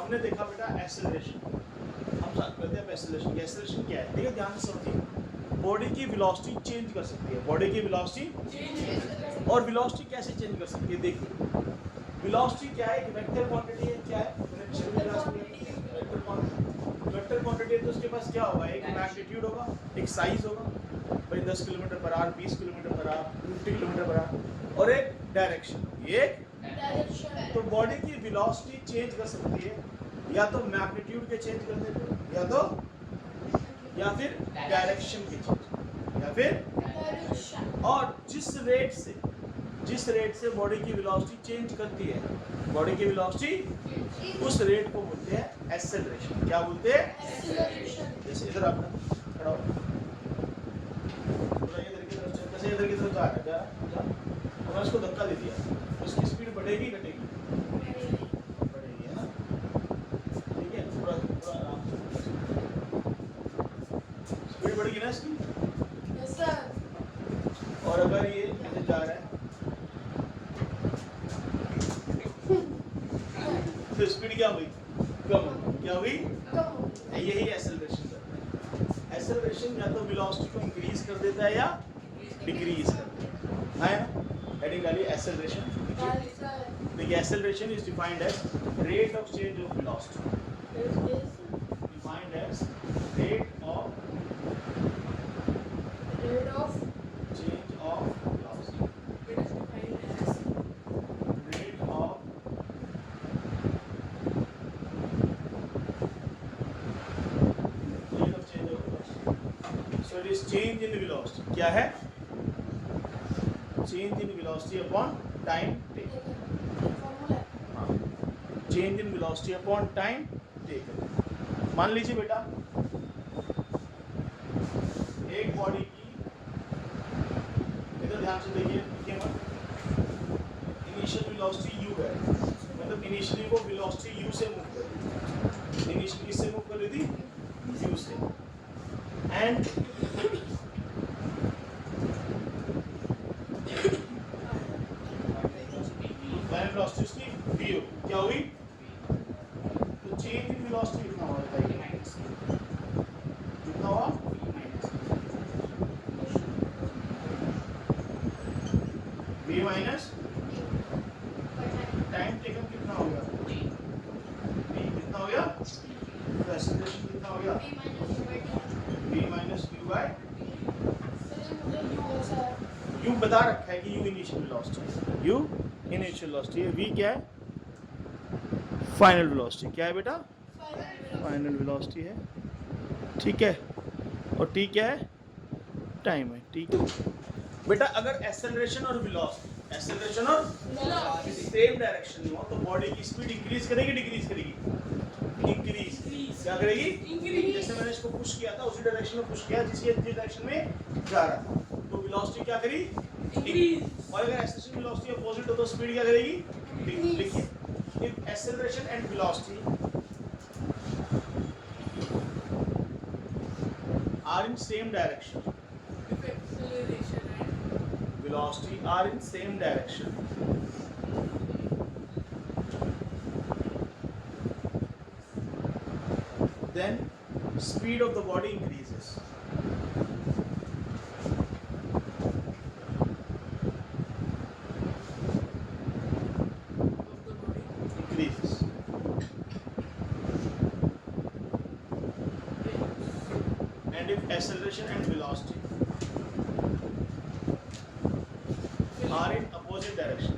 हमने देखा बेटा एक्सेलरेशन, हम बात करते हैं एक्सेलरेशन। एक्सेलरेशन क्या है, देखिए ध्यान से समझिए। बॉडी की वेलोसिटी चेंज कर सकती है, बॉडी की वेलोसिटी, और वेलोसिटी कैसे चेंज कर सकती है? देखिए वेलोसिटी क्या है, एक वेक्टर क्वांटिटी है। क्या है? वेक्टर क्वांटिटी है तो उसके पास क्या होगा, एक मैग्नीट्यूड होगा, एक साइज होगा भाई 10 kilometre per hour, 20 kilometre per hour, 50 kilometre per hour, और एक डायरेक्शन, एक डायरेक्शन। तो बॉडी की वेलोसिटी चेंज कर सकती है, या तो मैग्नीट्यूड के चेंज कर देते हैं, या फिर डायरेक्शन के चेंज, या फिर डायरेक्शन। और जिस रेट से बॉडी की वेलोसिटी चेंज करती है, बॉडी की वेलोसिटी, उस रेट को बोलते हैं एक्सेलरेशन। क्या बोलते हैं? एक्सेलरेशन। जैसे इधर आप खड़ा हो, इधर की तरफ से, जैसे इधर की तरफ जा रहा है, और उसको धक्का दे दिया, उसकी स्पीड बढ़ेगी घटेगी? बढ़ेगी, है ना? ठीक है, थोड़ा आराम से स्पीड बढ़ेगी ना इसकी। Yes sir. और अगर ये ऐसे जा रहा है तो स्पीड क्या हुई? कम। क्या हुई? कम। यही एक्सेलरेशन करता है। एक्सेलरेशन या तो वेलोसिटी को इंक्रीज कर देता है या डिक्रीज कर देता है ना? हेडिंग डालिए एक्सेलरेशन। देखिए acceleration is defined as rate of change of velocity, defined as rate of change of velocity, rate of so it is change in velocity. क्या है? change in velocity upon time taken. change in velocity upon time taken. मान लीजिए बेटा एक body की, इधर ध्यान से देखिए, इनिशियल वेलोसिटी u है, मतलब इनिशियली वो वेलोसिटी u से मूव कर रही थी, इनिशियली किससे मूव कर रही थी? u से। एंड वेलोसिटी उसकी v हो, क्या हुई? तो चेंज इन वेलोसिटी कितना हुआ बताइए? कितना हुआ? v माइनस टाइम टेकन कितना हो गया? v कितना हो गया? तो एक्सेलरेशन कितना हो गया? v minus u by u बता रखा है कि u इनिशियल वेलोसिटी है, u इनिशियल वेलोसिटी है, v क्या है? Final velocity. क्या है बेटा? फाइनल वेलोसिटी है, ठीक है। और t क्या है? टाइम है, ठीक है बेटा। अगर एक्सेलरेशन और वेलोसिटी, एक्सेलरेशन और सेम डायरेक्शन में हो तो बॉडी की स्पीड इंक्रीज करेगी डिक्रीज करेगी? इंक्रीज। क्या करेगी? जैसे मैंने इसको पुश किया था उसी डायरेक्शन में पुश किया जिस डायरेक्शन में जा रहा था, तो वेलोसिटी क्या करी? इंक्रीज। और अगर एक्सेलरेशन वेलोसिटी अपोजिट हो तो स्पीड क्या करेगी? देखिए if acceleration and velocity are in same direction, velocity are in same direction, then speed of the body increases. Increases. And if acceleration and velocity are in opposite direction,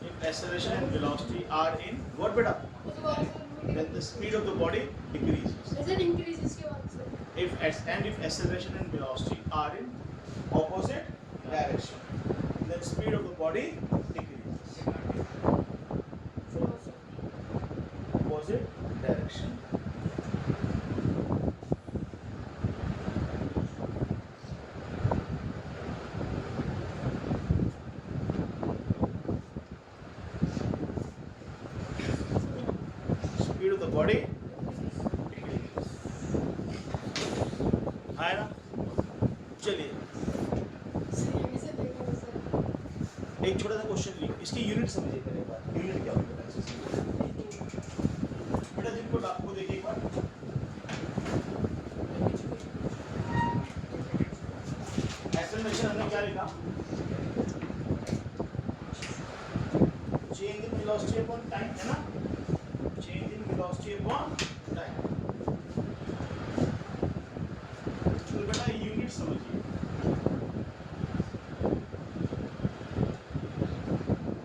if acceleration and velocity are in what beta, then the speed of the body decreases. Does it increases के बाद से? If acceleration and velocity are in opposite direction, then speed of the body decreases. Opposite direction. Speed of the body decreases. है ना? चलिए एक छोटा छोटा सा क्वेश्चन लिखो, इसकी यूनिट समझिए पहले एक बार। यूनिट क्या होता है बेटा? जिनको आपको देखिए एक बार, एक्सप्लेनेशन हमने क्या लिखा? Change in velocity upon time, है ना? Change in velocity upon time. तो बेटा यूनिट समझिए,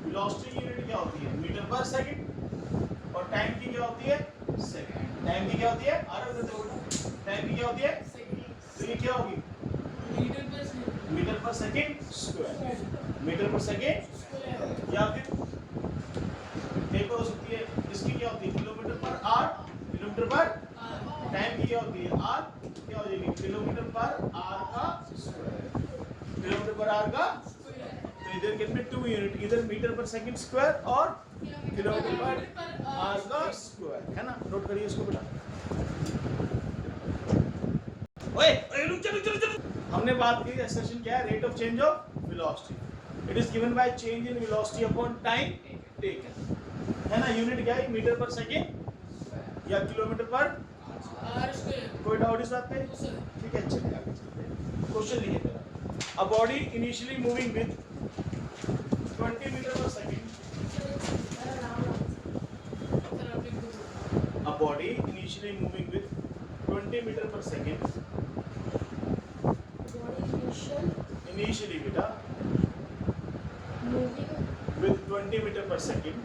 वेलोसिटी यूनिट क्या होती है? Metre per second. और टाइम की क्या होती है? सेकंड। टाइम की क्या होती है? टाइम की क्या होती है? तो ये क्या होगी? Metre per second square. Metre per second, या फिर एक और हो सकती है, इसकी क्या होती है? किलोमीटर पर आर। किलोमीटर पर टाइम की क्या होती है? आर। क्या हो जाएगी? किलोमीटर पर आर का स्क्वायर। किलोमीटर पर आर का। तो इधर कितने? 2 यूनिट, इधर मीटर पर सेकंड स्क्वायर और किलोमीटर पर आर का स्क्वायर, है ना? नोट करिए इसको बेटा। ओए रुक जा। हमने बात की एक्सप्रेशन क्या है? Rate of change of velocity. It is given by change in velocity upon time taken, है ना? यूनिट क्या है? मीटर पर सेकंड या किलोमीटर पर आर स्क्वायर। कोई डाउट इस बात पे? ठीक है, चलिए आगे चलते हैं। क्वेश्चन लिखिए पहला। A body initially moving with 20 metre per second. A body initially moving with 20 meter per second. Initially beta with 20 meter per second.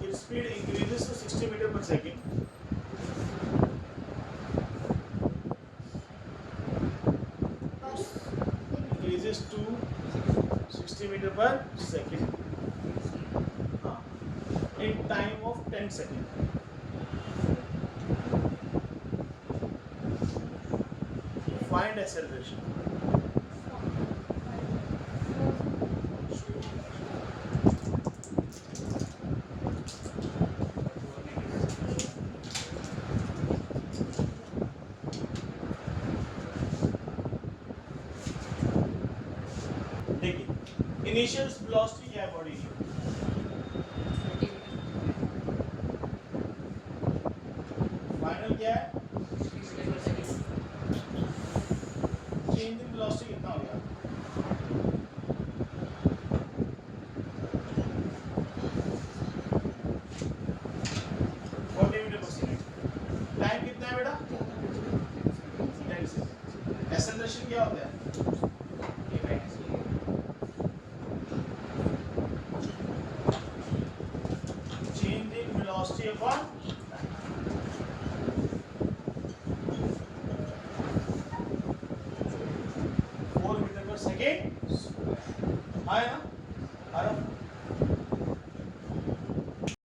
Its speed increases to 60 meter per second. Increases to 60 meter per second. In time of 10 seconds. Find acceleration. देखिए, initial velocity क्या है body की? Final क्या है? Change in velocity कितना हो गया? Time कितना है बेटा? 10 सेकंड। एक्सेलरेशन क्या होता है? Change in velocity upon 4 metre per second. आया ना?